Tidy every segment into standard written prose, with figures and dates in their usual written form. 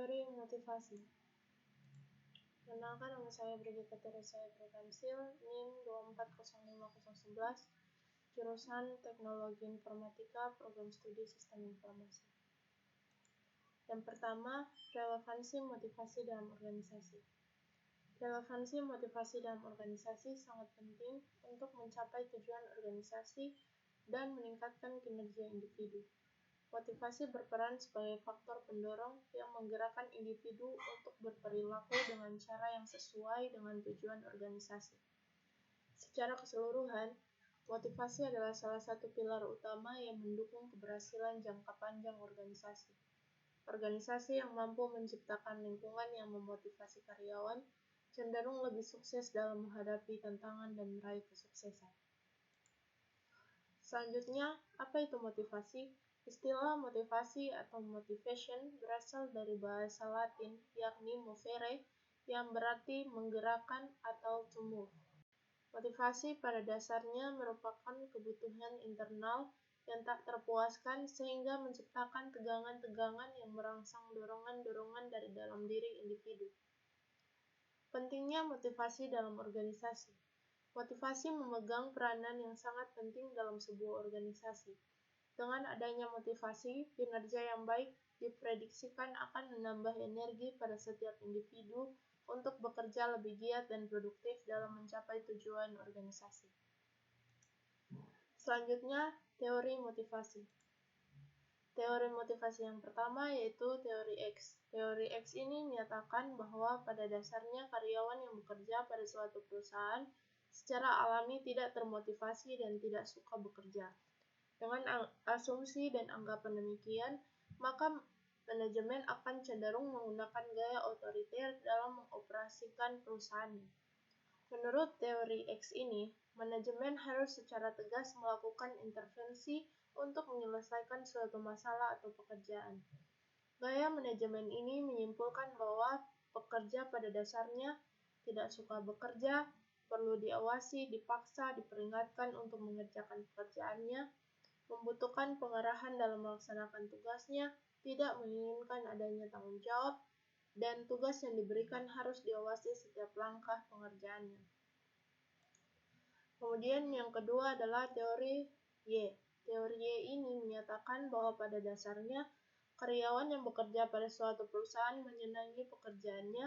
Teori motivasi. Kenalkan, nama saya Brigita Teresa Prekansil, NIM 2405011, jurusan Teknologi Informatika, Program Studi Sistem Informasi. Yang pertama, relevansi motivasi dalam organisasi. Relevansi motivasi dalam organisasi sangat penting untuk mencapai tujuan organisasi dan meningkatkan kinerja individu. Motivasi berperan sebagai faktor pendorong yang menggerakkan individu untuk berperilaku dengan cara yang sesuai dengan tujuan organisasi. Secara keseluruhan, motivasi adalah salah satu pilar utama yang mendukung keberhasilan jangka panjang organisasi. Organisasi yang mampu menciptakan lingkungan yang memotivasi karyawan cenderung lebih sukses dalam menghadapi tantangan dan meraih kesuksesan. Selanjutnya, apa itu motivasi? Istilah motivasi atau motivation berasal dari bahasa Latin, yakni movere, yang berarti menggerakkan atau to move. Motivasi pada dasarnya merupakan kebutuhan internal yang tak terpuaskan sehingga menciptakan tegangan-tegangan yang merangsang dorongan-dorongan dari dalam diri individu. Pentingnya motivasi dalam organisasi. Motivasi memegang peranan yang sangat penting dalam sebuah organisasi. Dengan adanya motivasi, kinerja yang baik diprediksikan akan menambah energi pada setiap individu untuk bekerja lebih giat dan produktif dalam mencapai tujuan organisasi. Selanjutnya, teori motivasi. Teori motivasi yang pertama yaitu teori X. Teori X ini menyatakan bahwa pada dasarnya karyawan yang bekerja pada suatu perusahaan secara alami tidak termotivasi dan tidak suka bekerja. Dengan asumsi dan anggapan demikian, maka manajemen akan cenderung menggunakan gaya otoriter dalam mengoperasikan perusahaannya. Menurut teori X ini, manajemen harus secara tegas melakukan intervensi untuk menyelesaikan suatu masalah atau pekerjaan. Gaya manajemen ini menyimpulkan bahwa pekerja pada dasarnya tidak suka bekerja, perlu diawasi, dipaksa, diperingatkan untuk mengerjakan pekerjaannya, membutuhkan pengarahan dalam melaksanakan tugasnya, tidak menginginkan adanya tanggung jawab, dan tugas yang diberikan harus diawasi setiap langkah pengerjaannya. Kemudian yang kedua adalah teori Y. Teori Y ini menyatakan bahwa pada dasarnya, karyawan yang bekerja pada suatu perusahaan menyenangi pekerjaannya,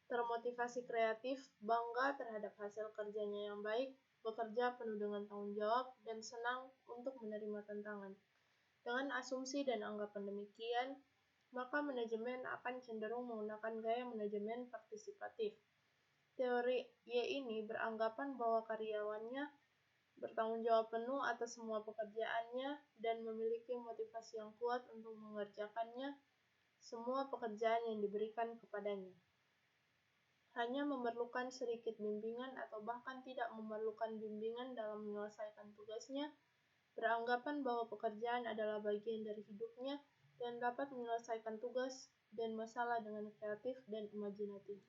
termotivasi kreatif, bangga terhadap hasil kerjanya yang baik, bekerja penuh dengan tanggung jawab, dan senang untuk menerima tantangan. Dengan asumsi dan anggapan demikian, maka manajemen akan cenderung menggunakan gaya manajemen partisipatif. Teori Y ini beranggapan bahwa karyawannya bertanggung jawab penuh atas semua pekerjaannya dan memiliki motivasi yang kuat untuk mengerjakannya semua pekerjaan yang diberikan kepadanya. Hanya memerlukan sedikit bimbingan atau bahkan tidak memerlukan bimbingan dalam menyelesaikan tugasnya, beranggapan bahwa pekerjaan adalah bagian dari hidupnya dan dapat menyelesaikan tugas dan masalah dengan kreatif dan imajinatif.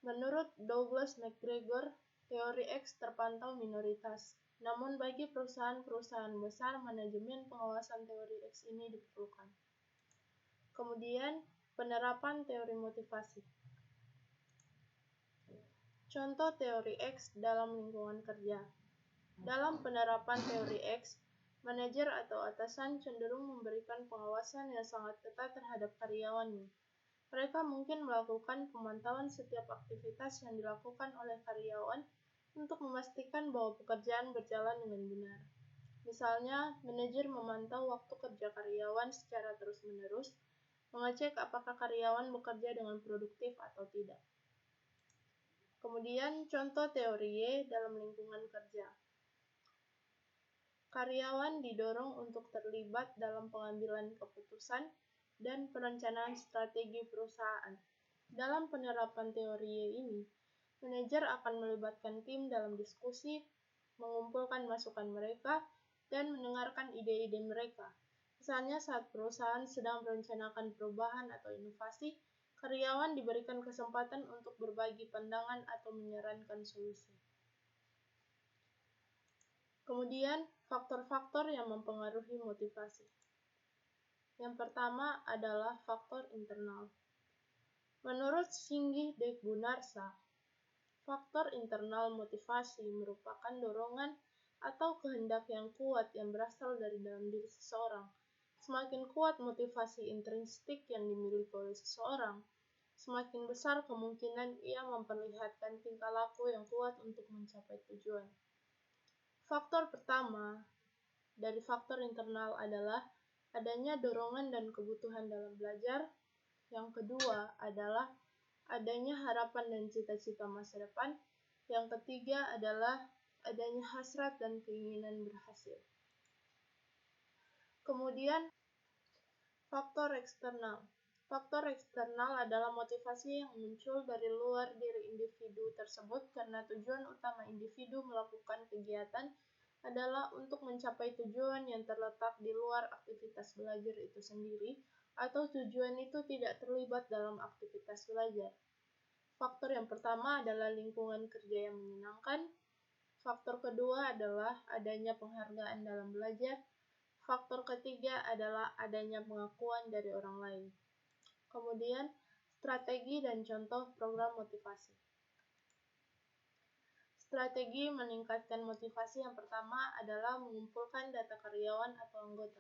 Menurut Douglas McGregor, teori X terpantau minoritas, namun bagi perusahaan-perusahaan besar, manajemen pengawasan teori X ini diperlukan. Kemudian, penerapan teori motivasi. Contoh teori X dalam lingkungan kerja. Dalam penerapan teori X, manajer atau atasan cenderung memberikan pengawasan yang sangat ketat terhadap karyawannya. Mereka mungkin melakukan pemantauan setiap aktivitas yang dilakukan oleh karyawan untuk memastikan bahwa pekerjaan berjalan dengan benar. Misalnya, manajer memantau waktu kerja karyawan secara terus-menerus, mengecek apakah karyawan bekerja dengan produktif atau tidak. Kemudian, contoh teori Y dalam lingkungan kerja. Karyawan didorong untuk terlibat dalam pengambilan keputusan dan perencanaan strategi perusahaan. Dalam penerapan teori Y ini, manajer akan melibatkan tim dalam diskusi, mengumpulkan masukan mereka, dan mendengarkan ide-ide mereka. Misalnya saat perusahaan sedang merencanakan perubahan atau inovasi, karyawan diberikan kesempatan untuk berbagi pandangan atau menyarankan solusi. Kemudian, faktor-faktor yang mempengaruhi motivasi. Yang pertama adalah faktor internal. Menurut Singgih Dek Gunarsa, faktor internal motivasi merupakan dorongan atau kehendak yang kuat yang berasal dari dalam diri seseorang. Semakin kuat motivasi intrinsik yang dimiliki oleh seseorang, semakin besar kemungkinan ia memperlihatkan tingkah laku yang kuat untuk mencapai tujuan. Faktor pertama dari faktor internal adalah adanya dorongan dan kebutuhan dalam belajar. Yang kedua adalah adanya harapan dan cita-cita masa depan. Yang ketiga adalah adanya hasrat dan keinginan berhasil. Kemudian, faktor eksternal. Faktor eksternal adalah motivasi yang muncul dari luar diri individu tersebut karena tujuan utama individu melakukan kegiatan adalah untuk mencapai tujuan yang terletak di luar aktivitas belajar itu sendiri, atau tujuan itu tidak terlibat dalam aktivitas belajar. Faktor yang pertama adalah lingkungan kerja yang menyenangkan. Faktor kedua adalah adanya penghargaan dalam belajar. Faktor ketiga adalah adanya pengakuan dari orang lain. Kemudian, strategi dan contoh program motivasi. Strategi meningkatkan motivasi yang pertama adalah mengumpulkan data karyawan atau anggota.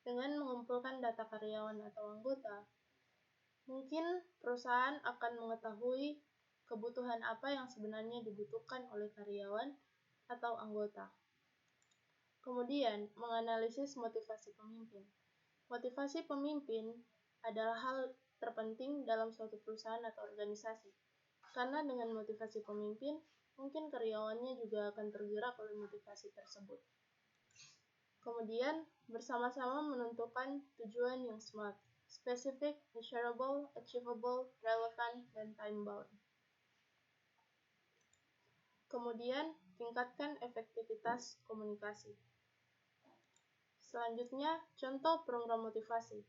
Dengan mengumpulkan data karyawan atau anggota, mungkin perusahaan akan mengetahui kebutuhan apa yang sebenarnya dibutuhkan oleh karyawan atau anggota. Kemudian, menganalisis motivasi pemimpin. Motivasi pemimpin adalah hal terpenting dalam suatu perusahaan atau organisasi. Karena dengan motivasi pemimpin, mungkin karyawannya juga akan tergerak oleh motivasi tersebut. Kemudian, bersama-sama menentukan tujuan yang SMART, specific, measurable, achievable, relevant, dan time-bound. Kemudian, tingkatkan efektivitas komunikasi. Selanjutnya, contoh program motivasi.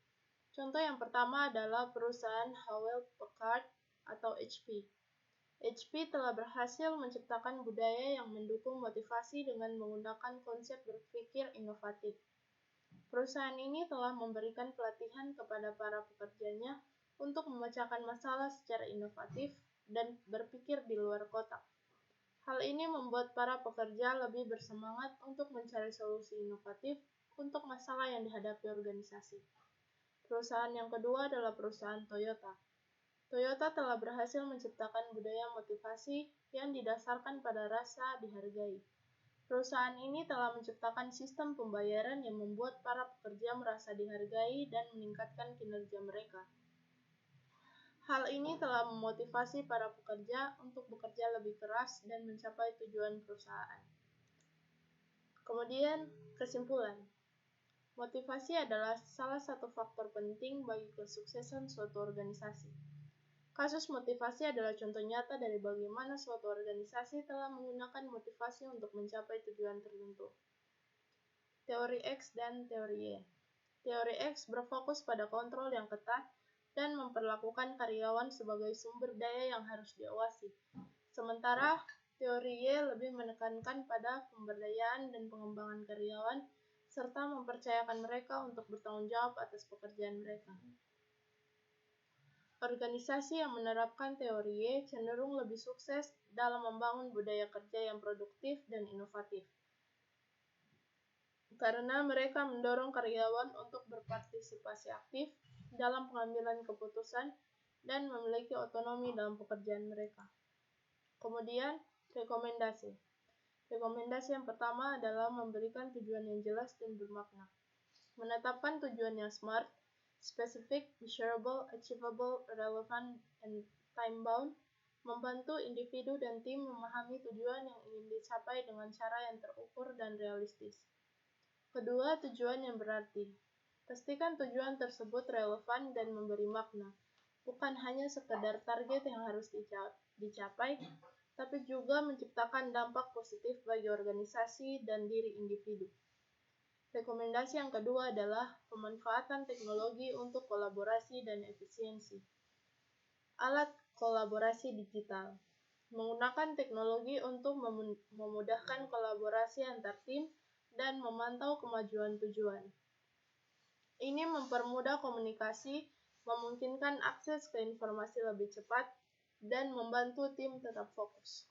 Contoh yang pertama adalah perusahaan Hewlett Packard atau HP. HP telah berhasil menciptakan budaya yang mendukung motivasi dengan menggunakan konsep berpikir inovatif. Perusahaan ini telah memberikan pelatihan kepada para pekerjanya untuk memecahkan masalah secara inovatif dan berpikir di luar kotak. Hal ini membuat para pekerja lebih bersemangat untuk mencari solusi inovatif untuk masalah yang dihadapi organisasi. Perusahaan yang kedua adalah perusahaan Toyota. Toyota telah berhasil menciptakan budaya motivasi yang didasarkan pada rasa dihargai. Perusahaan ini telah menciptakan sistem pembayaran yang membuat para pekerja merasa dihargai dan meningkatkan kinerja mereka. Hal ini telah memotivasi para pekerja untuk bekerja lebih keras dan mencapai tujuan perusahaan. Kemudian, kesimpulan. Motivasi adalah salah satu faktor penting bagi kesuksesan suatu organisasi. Kasus motivasi adalah contoh nyata dari bagaimana suatu organisasi telah menggunakan motivasi untuk mencapai tujuan tertentu. Teori X dan teori Y. Teori X berfokus pada kontrol yang ketat dan memperlakukan karyawan sebagai sumber daya yang harus diawasi. Sementara teori Y lebih menekankan pada pemberdayaan dan pengembangan karyawan serta mempercayakan mereka untuk bertanggung jawab atas pekerjaan mereka. Organisasi yang menerapkan teori Y cenderung lebih sukses dalam membangun budaya kerja yang produktif dan inovatif. Karena mereka mendorong karyawan untuk berpartisipasi aktif dalam pengambilan keputusan dan memiliki otonomi dalam pekerjaan mereka. Kemudian, rekomendasi. Rekomendasi yang pertama adalah memberikan tujuan yang jelas dan bermakna. Menetapkan tujuan yang SMART, specific, measurable, achievable, relevant, and time-bound, membantu individu dan tim memahami tujuan yang ingin dicapai dengan cara yang terukur dan realistis. Kedua, tujuan yang berarti. Pastikan tujuan tersebut relevan dan memberi makna, bukan hanya sekedar target yang harus dicapai, tapi juga menciptakan dampak positif bagi organisasi dan diri individu. Rekomendasi yang kedua adalah pemanfaatan teknologi untuk kolaborasi dan efisiensi. Alat kolaborasi digital. Menggunakan teknologi untuk memudahkan kolaborasi antar tim dan memantau kemajuan tujuan. Ini mempermudah komunikasi, memungkinkan akses ke informasi lebih cepat, dan membantu tim tetap fokus.